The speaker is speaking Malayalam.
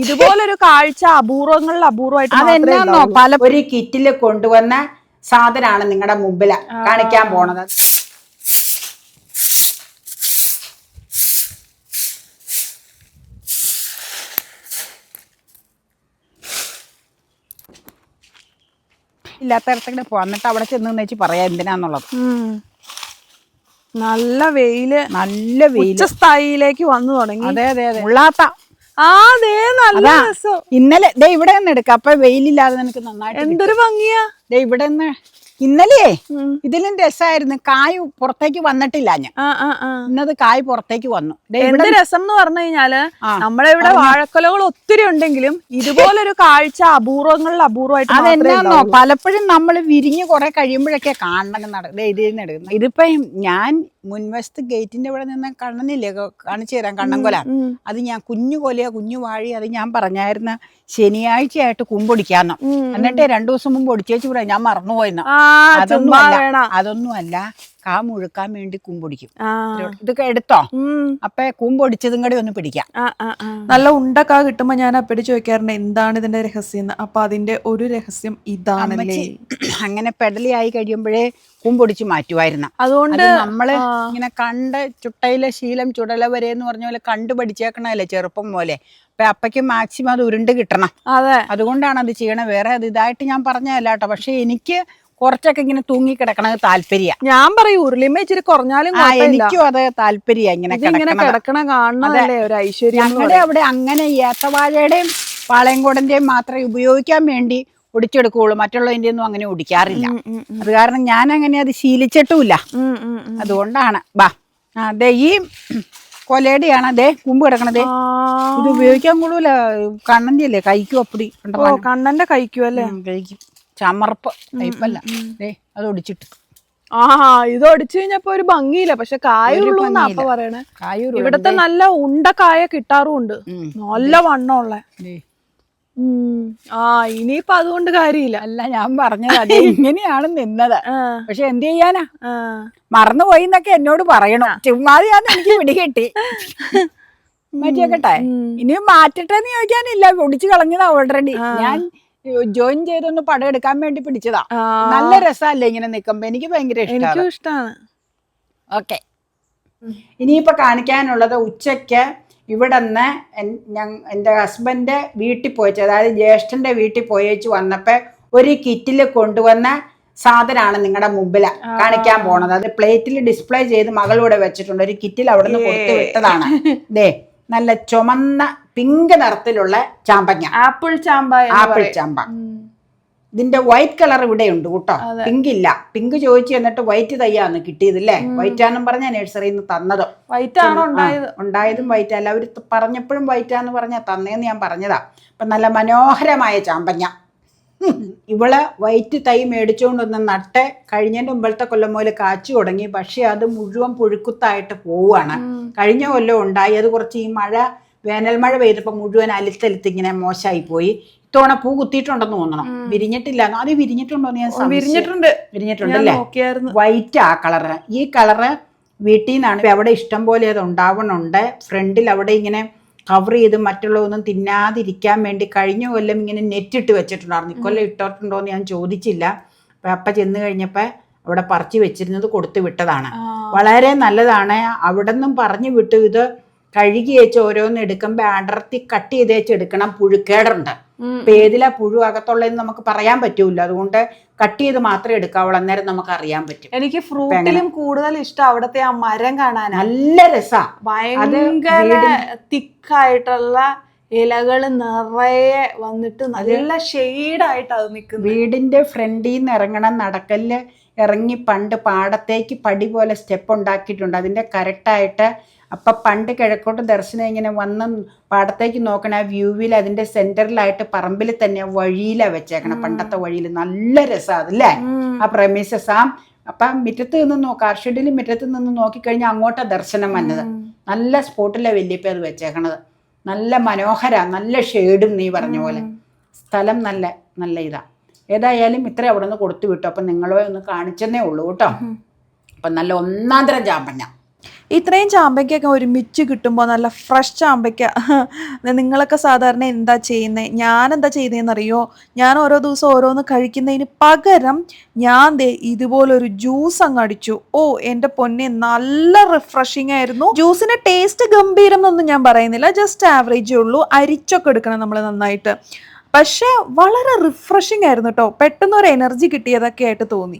ഇതുപോലൊരു കാഴ്ച അപൂർവങ്ങളിൽ അപൂർവമായിട്ട് അതെന്നാന്നോ പല ഒരു കിറ്റില് കൊണ്ടുവന്ന സാധനമാണ് നിങ്ങളുടെ മുമ്പില് കാണിക്കാൻ പോണത്. ഇല്ലാത്തടത്തേക്ക് വന്നിട്ട് അവിടെ ചെന്ന് വെച്ച് പറയാ എന്തിനാന്നുള്ളത്. നല്ല വെയില് സ്ഥായിലേക്ക് വന്നു തുടങ്ങി. അതെ അതെ അതെ ഉള്ളാത്ത നല്ല രസം. ഇന്നലെ ദേ ഇവിടെ നിന്ന് എടുക്കാം, അപ്പൊ വെയിലില്ലാതെ നിനക്ക് നന്നായിട്ട്. എന്തൊരു ഭംഗിയാ ദേ ഇവിടെ നിന്ന്. ഇന്നലെ ഇതിലും രസമായിരുന്നു. കായ് പുറത്തേക്ക് വന്നിട്ടില്ല. ഞാൻ ഇന്നത് കായ് പുറത്തേക്ക് വന്നു. എന്ത് രസം എന്ന് പറഞ്ഞു കഴിഞ്ഞാല് നമ്മുടെ ഇവിടെ വാഴക്കൊലകൾ ഒത്തിരി ഉണ്ടെങ്കിലും ഇതുപോലൊരു കാഴ്ച അപൂർവങ്ങളിൽ അപൂർവമായിട്ട്. അതെന്നാന്നോ പലപ്പോഴും നമ്മൾ വിരിഞ്ഞ് കുറെ കഴിയുമ്പോഴൊക്കെ കാണണം ഇതിൽ എടുക്കുന്നത്. ഇതിപ്പോ ഞാൻ മുൻവശത്ത് ഗേറ്റിന്റെ ഇവിടെ നിന്ന് കണ്ണനില്ലേ കാണിച്ചു തരാം, കണ്ണൻകൊല. അത് ഞാൻ കുഞ്ഞു കൊലയോ കുഞ്ഞു വാഴി അത് ഞാൻ പറഞ്ഞായിരുന്ന ശനിയാഴ്ചയായിട്ട് കുമ്പൊടിക്കാന്ന്. എന്നിട്ട് 2 ദിവസം മുമ്പ് ഒടിച്ചേച്ച് പറയാം ഞാൻ മറന്നുപോയെന്ന്. അതൊന്നുമല്ല, കാ മുഴുക്കാൻ വേണ്ടി കുമ്പൊടിക്കും. ഇതൊക്കെ എടുത്തോ, അപ്പൊ കുമ്പൊടിച്ചതും കൂടി ഒന്ന് പിടിക്കാം. നല്ല ഉണ്ടക്കാ കിട്ടുമ്പോ ഞാൻ അപ്പടി ചോദിക്കാറുണ്ട് എന്താണ് ഇതിന്റെ രഹസ്യം. അപ്പൊ അതിന്റെ ഒരു രഹസ്യം ഇതാണല്ലേ. അങ്ങനെ പെടലി ആയി കഴിയുമ്പോഴേ കുമ്പൊടിച്ച് മാറ്റുമായിരുന്നു. അതുകൊണ്ട് നമ്മള് ഇങ്ങനെ കണ്ട് ചുട്ടയിലെ ശീലം ചുടല വരെ എന്ന് പറഞ്ഞ പോലെ കണ്ടു പഠിച്ചേക്കണല്ലേ ചെറുപ്പം പോലെ. അപ്പൊ അപ്പയ്ക്ക് മാക്സിമം അത് ഉരുണ്ട് കിട്ടണം. അതുകൊണ്ടാണ് അത് ചെയ്യണത്. വേറെ അത് ഇതായിട്ട് ഞാൻ പറഞ്ഞതല്ല കേട്ടോ. പക്ഷെ എനിക്ക് കുറച്ചൊക്കെ ഇങ്ങനെ തൂങ്ങി കിടക്കണത് താല്പര്യ. ഞാൻ പറയും ഉരുളിമ ഇച്ചിരി കുറഞ്ഞാലും എനിക്കും അത് താല്പര്യ. ഇങ്ങനെ കിടക്കണ കാണണല്ലേ ഒരു ഐശ്വര്യം. ഞങ്ങളുടെ അവിടെ അങ്ങനെ ഏത്തവാഴയുടെയും പാളയംകോടന്റെയും മാത്രമേ ഉപയോഗിക്കാൻ വേണ്ടി ഒടിച്ചെടുക്കുള്ളൂ. മറ്റുള്ളതിന്റെ ഒന്നും അങ്ങനെ ഒടിക്കാറില്ല. അത് കാരണം ഞാൻ അങ്ങനെ അത് ശീലിച്ചിട്ടുമില്ല. അതുകൊണ്ടാണ്. അതെ ഈ കൊലയുടെയാണ് അതേ കുമ്പ് കിടക്കണതേ. ഇത് ഉപയോഗിക്കാൻ കൊള്ളൂല. കണ്ണന്റെ അല്ലേ കൈക്കും അപ്പടി. കണ്ണന്റെ കഴിക്കും അല്ലേ. കഴിക്കും. ചമർപ്പ് ടൈപ്പല്ല. അത് ഒടിച്ചിട്ട് ഇത് ഒടിച്ചു കഴിഞ്ഞപ്പോ ഒരു ഭംഗിയില്ല. പക്ഷെ കായുള്ളൂന്നാ അപ്പൊ പറയണേ. ഇവിടത്തെ നല്ല ഉണ്ട കായ കിട്ടാറുമുണ്ട്, നല്ല വണ്ണമുള്ള. ഇനിയിപ്പൊ അതുകൊണ്ട് കാര്യമില്ല. അല്ല ഞാൻ പറഞ്ഞത് അതെ ഇങ്ങനെയാണ് നിന്നത്. പക്ഷെ എന്ത് ചെയ്യാനാ, മറന്നുപോയി എന്നൊക്കെ എന്നോട് പറയണോ. ചുമ്മാതെയാന്ന് എനിക്ക് പിടികെട്ടി. മാറ്റിയേക്കട്ടെ. ഇനിയും മാറ്റട്ടെന്ന് ചോദിക്കാനില്ല. ഒടിച്ചു കളഞ്ഞതാ ഓൾറെഡി. ഞാൻ ജോയിൻ ചെയ്തൊന്ന് പടം എടുക്കാൻ വേണ്ടി പിടിച്ചതാ. നല്ല രസമല്ലേ ഇങ്ങനെ നിക്കുമ്പോ. എനിക്ക് ഭയങ്കര ഇഷ്ടമാണ്. ഓക്കെ, ഇനിയിപ്പൊ കാണിക്കാനുള്ളത് ഉച്ചക്ക് ഇവിടെ നിന്ന് എൻ്റെ ഹസ്ബൻഡ് വീട്ടിൽ പോയിച്ച്, അതായത് ജ്യേഷ്ഠന്റെ വീട്ടിൽ പോയേച്ച് വന്നപ്പോ ഒരു കിറ്റില് കൊണ്ടുവന്ന സാധനമാണ് നിങ്ങളുടെ മുമ്പില് കാണിക്കാൻ പോണത്. അത് പ്ലേറ്റിൽ ഡിസ്പ്ലേ ചെയ്ത് മകളൂടെ വെച്ചിട്ടുണ്ട്. ഒരു കിറ്റിൽ അവിടെ നിന്ന് കൊടുത്തു വിട്ടതാണ്. ദേ നല്ല ചുമന്ന പിങ്ക് നിറത്തിലുള്ള ചാമ്പങ്ങ, ആപ്പിൾ ചാമ്പ. ഇതിന്റെ വൈറ്റ് കളർ ഇവിടെ ഉണ്ട് കേട്ടോ, പിങ്ക് ഇല്ല. പിങ്ക് ചോദിച്ചു എന്നിട്ട് വൈറ്റ് തയ്യാന്ന് കിട്ടിയതില്ലേ. വൈറ്റാന്നും പറഞ്ഞ നഴ്സറിയിൽ നിന്ന് തന്നത്. ഉണ്ടായതും വൈറ്റ് അല്ല, അവര് പറഞ്ഞപ്പോഴും വൈറ്റാന്ന് പറഞ്ഞാ തന്നേന്ന് ഞാൻ പറഞ്ഞതാ. അപ്പൊ നല്ല മനോഹരമായ ചാമ്പങ്ങ. ഇവള് വൈറ്റ് തൈ മേടിച്ചുകൊണ്ടൊന്ന് നട്ട് കഴിഞ്ഞതിന്റെ മുമ്പത്തെ കൊല്ലം പോലെ കാച്ചു തുടങ്ങി. പക്ഷെ അത് മുഴുവൻ പുഴുക്കുത്തായിട്ട് പോവുകയാണ്. കഴിഞ്ഞ കൊല്ലം ഉണ്ടായി. അത് കുറച്ച് ഈ വേനൽ മഴ പെയ്തപ്പോ മുഴുവൻ അലുത്തലുത്ത് ഇങ്ങനെ മോശമായി പോയി. ഇത്തവണ പൂ കുത്തിയിട്ടുണ്ടെന്ന് തോന്നണം. വിരിഞ്ഞിട്ടില്ല. അത് വിരിഞ്ഞിട്ടുണ്ടോന്ന് ഞാൻ വിരിഞ്ഞിട്ടുണ്ടല്ലേ. വൈറ്റ് ആ കളറ്. ഈ കളറ് വീട്ടിൽ നിന്നാണ്. അവിടെ ഇഷ്ടം പോലെ അത് ഉണ്ടാവണുണ്ട്. ഫ്രണ്ടിൽ അവിടെ ഇങ്ങനെ കവർ ചെയ്ത് മറ്റുള്ളതൊന്നും തിന്നാതിരിക്കാൻ വേണ്ടി കഴിഞ്ഞ കൊല്ലം ഇങ്ങനെ നെറ്റിട്ട് വെച്ചിട്ടുണ്ടായിരുന്നു. ഇക്കൊല്ലം ഇട്ടിട്ടുണ്ടോന്ന് ഞാൻ ചോദിച്ചില്ല. അപ്പൊ ചെന്ന് കഴിഞ്ഞപ്പോ അവിടെ പറിച്ചു വെച്ചിരുന്നത് കൊടുത്തു വിട്ടതാണ്. വളരെ നല്ലതാണ്. അവിടെ നിന്നും പറഞ്ഞു വിട്ടു ഇത് കഴുകി വെച്ച് ഓരോന്ന് എടുക്കുമ്പോ അടർത്തി കട്ട് ചെയ്ത് വെച്ച് എടുക്കണം. പുഴുക്കേടുണ്ട്. ഇപ്പൊ ഏതിലാ പുഴു അകത്തുള്ളതെന്ന് നമുക്ക് പറയാൻ പറ്റൂല. അതുകൊണ്ട് കട്ട് ചെയ്ത് മാത്രമേ എടുക്കാവുള്ളൂ. അന്നേരം നമുക്ക് അറിയാൻ പറ്റും. എനിക്ക് ഫ്രൂട്ടിലും കൂടുതൽ ഇഷ്ടം അവിടത്തെ ആ മരം കാണാൻ. നല്ല രസാ. ഭയങ്കര തിക്കായിട്ടുള്ള ഇലകള് നിറയെ വന്നിട്ട് നല്ല ഷെയ്ഡായിട്ട് അത് നിൽക്കും. വീടിന്റെ ഫ്രണ്ടിൽ നിന്ന് ഇറങ്ങണം. നടക്കല് ഇറങ്ങി പണ്ട് പാടത്തേക്ക് പടി പോലെ സ്റ്റെപ്പ് ഉണ്ടാക്കിയിട്ടുണ്ട്. അതിന്റെ കറക്റ്റായിട്ട് അപ്പം പണ്ട് കിഴക്കോട്ട് ദർശനം ഇങ്ങനെ വന്ന് പാടത്തേക്ക് നോക്കണ ആ വ്യൂവിൽ അതിന്റെ സെന്ററിലായിട്ട് പറമ്പിൽ തന്നെ വഴിയിലാണ് വെച്ചേക്കണം. പണ്ടത്തെ വഴിയിൽ നല്ല രസമാണ് അതല്ലേ ആ പ്രമിസസ്. അപ്പം മുറ്റത്ത് നിന്ന് കാർ ഷെഡിൽ മുറ്റത്ത് നിന്ന് നോക്കിക്കഴിഞ്ഞാൽ അങ്ങോട്ടാ ദർശനം വന്നത്. നല്ല സ്പോട്ടിലെ വല്യപ്പ അത് വെച്ചേക്കണത്. നല്ല മനോഹര, നല്ല ഷെയ്ഡും നീ പറഞ്ഞ പോലെ. സ്ഥലം നല്ല ഇതാ. ഏതായാലും ഇത്ര അവിടെ നിന്ന് കൊടുത്തു വിട്ടു. അപ്പം നിങ്ങളെ ഒന്ന് കാണിച്ചെന്നേ ഉള്ളൂ കേട്ടോ. അപ്പം നല്ല ഒന്നാന്തരം ചാമ്പങ്ങ. ഇത്രയും ചാമ്പയ്ക്കൊക്കെ ഒരുമിച്ച് കിട്ടുമ്പോൾ നല്ല ഫ്രഷ് ചാമ്പയ്ക്ക നിങ്ങളൊക്കെ സാധാരണ എന്താ ചെയ്യുന്നത്? ഞാൻ എന്താ ചെയ്യുന്നതെന്നറിയോ? ഞാൻ ഓരോ ദിവസം ഓരോന്ന് കഴിക്കുന്നതിന് പകരം ഞാൻ ദേ ഇതുപോലൊരു ജ്യൂസ് അങ്ങ് അടിച്ചു. ഓ എൻ്റെ പൊന്നെ, നല്ല റിഫ്രഷിങ് ആയിരുന്നു. ജ്യൂസിന്റെ ടേസ്റ്റ് ഗംഭീരം എന്നൊന്നും ഞാൻ പറയുന്നില്ല, ജസ്റ്റ് ആവറേജേ ഉള്ളൂ. അരിച്ചൊക്കെ എടുക്കണം നമ്മൾ നന്നായിട്ട്. പക്ഷെ വളരെ റിഫ്രഷിങ് ആയിരുന്നു കേട്ടോ. പെട്ടെന്ന് ഒരു എനർജി കിട്ടിയതൊക്കെ ആയിട്ട് തോന്നി.